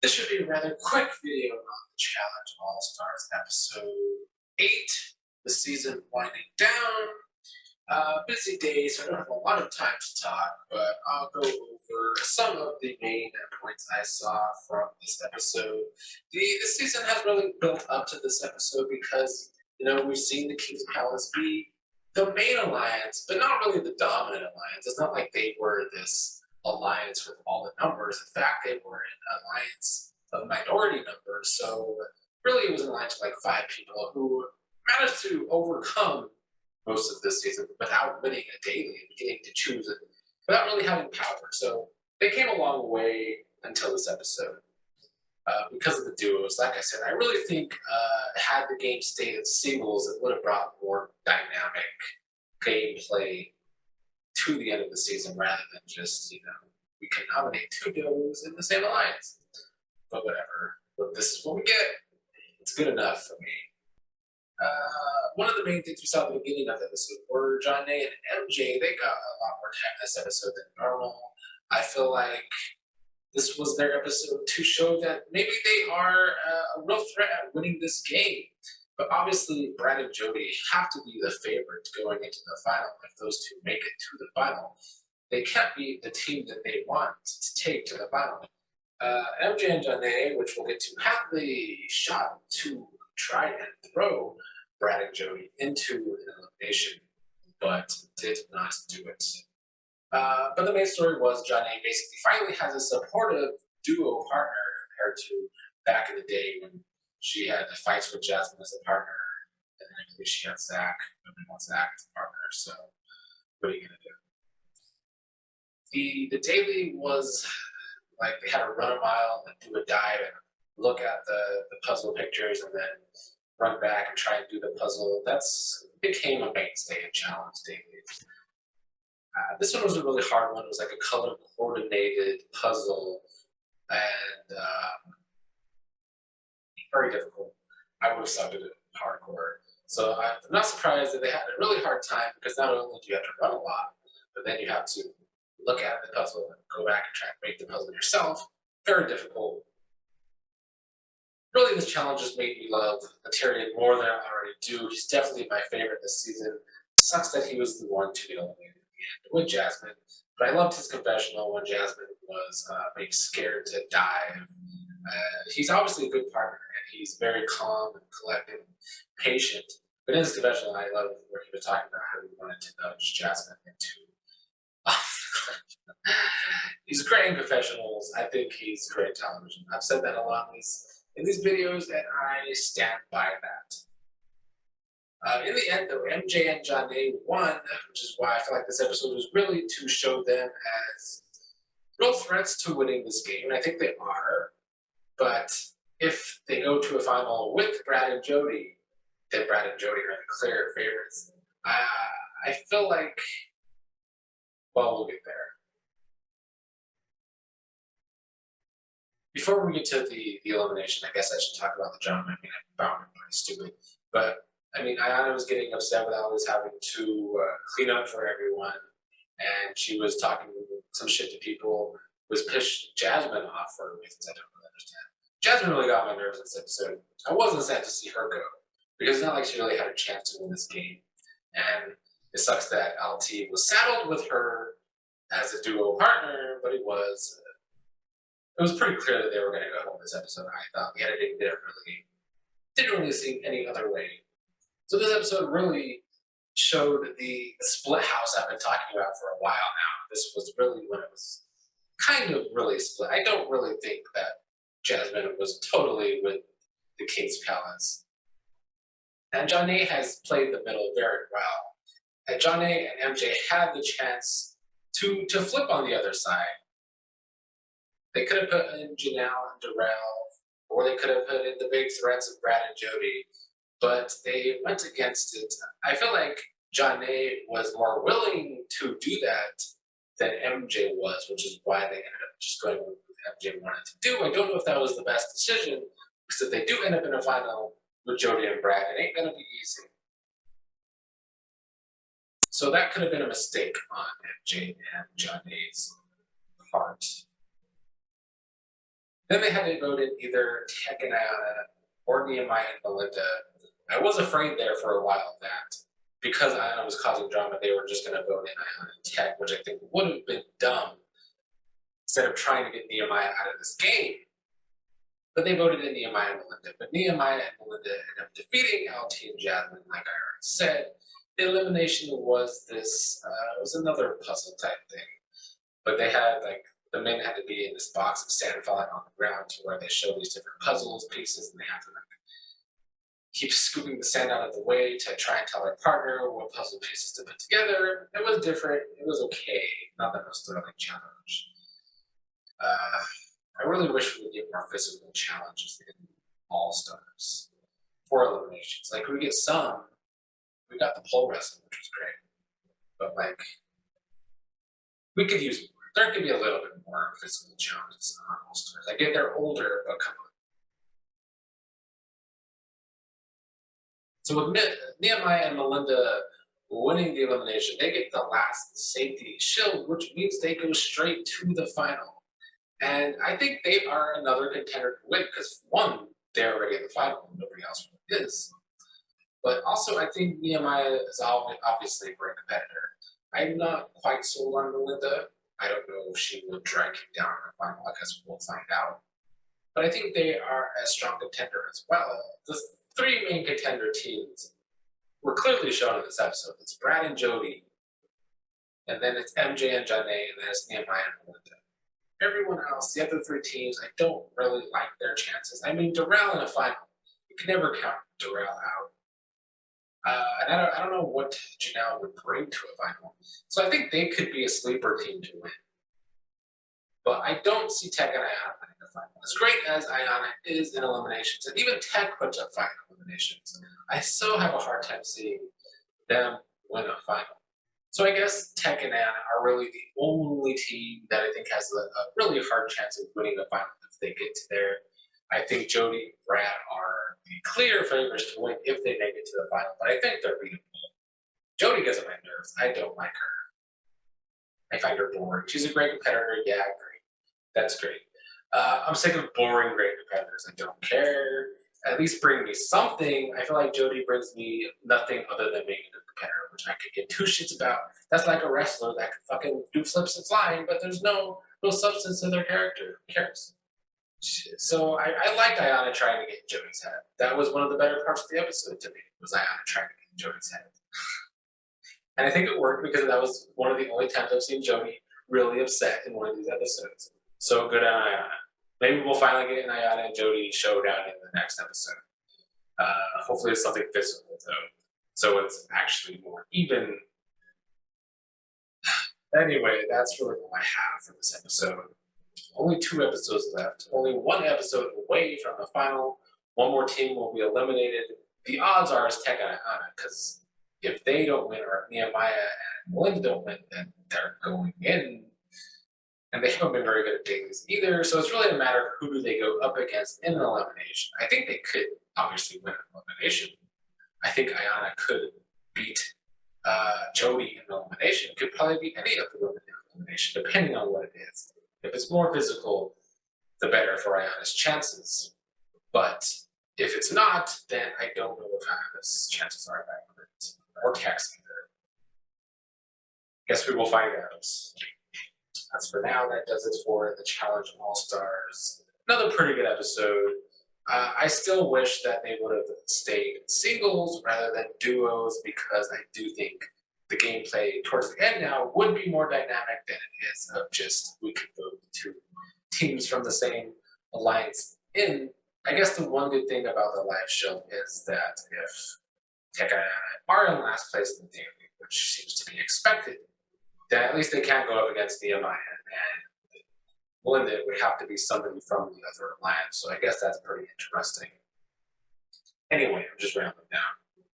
This should be a rather quick video on the Challenge All Stars episode 8. The season winding down. Busy day, so I don't have a lot of time to talk, but I'll go over some of the main points I saw from this episode. The season has really built up to this episode because, we've seen the King's Palace be the main alliance, but not really the dominant alliance. It's not like they were this alliance with all the numbers. In fact, they were an alliance of minority numbers. So really it was an alliance of like 5 people who managed to overcome most of this season without winning a daily and getting to choose it without really having power. So they came a long way until this episode. Because of the duos, like I said, I really think had the game stayed in singles, it would have brought more dynamic gameplay to the end of the season rather than just, we can nominate 2 duos in the same alliance. But whatever. But this is what we get. It's good enough for me. One of the main things we saw at the beginning of the episode were Jonna and MJ. They got a lot more time this episode than normal. I feel like this was their episode to show that maybe they are a real threat at winning this game. But obviously, Brad and Jody have to be the favorites going into the final. If those 2 make it to the final, they can't be the team that they want to take to the final. MJ and Jonna, which we'll get to, have the shot to try and throw Brad and Jody into an elimination, but did not do it. But the main story was Jonna basically finally has a supportive duo partner compared to back in the day when she had the fights with Jasmine as a partner, and then I believe she had Zach. Nobody wants Zach as a partner, so what are you gonna do? The daily was like they had to run a mile and do a dive and look at the puzzle pictures and then run back and try and do the puzzle. That's became a mainstay in challenge dailies. This one was a really hard one. It was like a color coordinated puzzle and very difficult. I would have sucked at it hardcore. So I'm not surprised that they had a really hard time because not only do you have to run a lot, but then you have to look at the puzzle and go back and try and make the puzzle yourself. Very difficult. Really, this challenge just made me love Tyrion more than I already do. He's definitely my favorite this season. Sucks that he was the one to be eliminated at the end with Jasmine, but I loved his confessional when Jasmine was being scared to dive. He's obviously a good partner, and he's very calm and collected and patient. But in his confessional, I love where he was talking about how he wanted to nudge Jasmine into he's great in confessionals. I think he's great in television. I've said that a lot in these videos, and I stand by that. In the end, though, MJ and Jonna won, which is why I feel like this episode was really to show them as real threats to winning this game, and I think they are. But if they go to a final with Brad and Jody, then Brad and Jody are the clear favorites. I feel like, well, we'll get there. Before we get to the elimination, I guess I should talk about the jump. I mean, I found it pretty stupid. But, I mean, Ayana was getting upset with always having to clean up for everyone. And she was talking some shit to people, was pissed Jasmine off for reasons I don't really understand. Jasmine really got my nerves in this episode. I wasn't sad to see her go, because it's not like she really had a chance to win this game. And it sucks that LT was saddled with her as a duo partner, but it was pretty clear that they were going to go home this episode. I thought the editing didn't really seem any other way. So this episode really showed the split house I've been talking about for a while now. This was really when it was kind of really split. I don't really think that Jasmine was totally with the King's Palace. And Jonna has played the middle very well. And Jonna and MJ had the chance to flip on the other side. They could have put in Janelle and Darrell, or they could have put in the big threats of Brad and Jody, but they went against it. I feel like Jonna was more willing to do that than MJ was, which is why they ended up just going with what MJ wanted to do. I don't know if that was the best decision, because if they do end up in a final with Jody and Brad, it ain't going to be easy. So that could have been a mistake on MJ and Jonna's part. But Then they had to vote in either Tech and Ayana or Nehemiah and Melinda. I was afraid there for a while that because Ayana was causing drama, they were just going to vote in Ayana and Tech, which I think would have been dumb instead of trying to get Nehemiah out of this game. But they voted in Nehemiah and Melinda. But Nehemiah and Melinda ended up defeating LT and Jasmine, like I already said. The elimination was this, it was another puzzle type thing. But they had, like, the men had to be in this box of sand falling on the ground to where they show these different puzzles pieces, and they have to, like, keep scooping the sand out of the way to try and tell their partner what puzzle pieces to put together. It was different. It was okay. Not the most thrilling challenge. I really wish we would get more physical challenges in All Stars for eliminations. Like we get some, we got the pole wrestling, which was great, but like we could use more. There could be a little bit more physical challenges on All Stars. I get they're older, but come on. So with Nehemiah and Melinda winning the elimination, they get the last safety shield, which means they go straight to the final. And I think they are another contender to win because one, they're already in the final, nobody else really is. But also, I think Nehemiah is obviously a great competitor. I'm not quite sold on Melinda. I don't know if she will drag him down in the final. I guess we'll find out. But I think they are a strong contender as well. The three main contender teams were clearly shown in this episode. It's Brad and Jody, and then it's MJ and Janae, and then it's Nehemiah and Melinda. Everyone else, the other three teams, I don't really like their chances. I mean, Darrell in a final, you can never count Darrell out. And I don't know what Janelle would bring to a final. So I think they could be a sleeper team to win. But I don't see Tech and Ayana winning the final. As great as Ayana is in eliminations, and even Tech puts up final eliminations, I still have a hard time seeing them win a final. So I guess Tech and Ayana are really the only team that I think has a really hard chance of winning the final if they get to there. I think Jody and Brad are the clear favorites to win if they make it to the final, but I think they're beatable. Jody gets on my nerves. I don't like her. I find her boring. She's a great competitor. Yeah, great. That's great. I'm sick of boring great competitors. I don't care. At least bring me something. I feel like Jody brings me nothing other than being a good competitor, which I could get two shits about. That's like a wrestler that could fucking do flips and flying, but there's no substance to their character. Who cares? So I liked Ayana trying to get Jody's head. That was one of the better parts of the episode to me, was Ayana trying to get Jody's head. And I think it worked because that was one of the only times I've seen Jody really upset in one of these episodes. So good on Ayana. Maybe we'll finally get an Ayana and Jody showdown in the next episode. Hopefully it's something physical though, so it's actually more even. Anyway, that's really all I have for this episode. Only 2 episodes left. Only 1 episode away from the final. One more team will be eliminated. The odds are it's Tech and Ayana, because if they don't win, or Nehemiah and Melinda don't win, then they're going in. And they haven't been very good at dailies either, so it's really a matter of who do they go up against in an elimination. I think they could obviously win an elimination. I think Ayana could beat Jody in the elimination. Could probably beat any of the women in the elimination, depending on what it is. If it's more physical, the better for Ayana's chances. But if it's not, then I don't know if Ayana's chances are that great. Or Tech's either. Guess we will find out. As for now, that does it for the Challenge All Stars. Another pretty good episode. I still wish that they would have stayed singles rather than duos because I do think the gameplay towards the end now would be more dynamic than it is of just we could vote 2 teams from the same alliance in. I guess the one good thing about the live show is that if Tech and Ayana are in last place in the daily, which seems to be expected, then at least they can't go up against Nehemiah, and Melinda would have to be somebody from the other alliance. So I guess that's pretty interesting. Anyway, I'm just rambling now.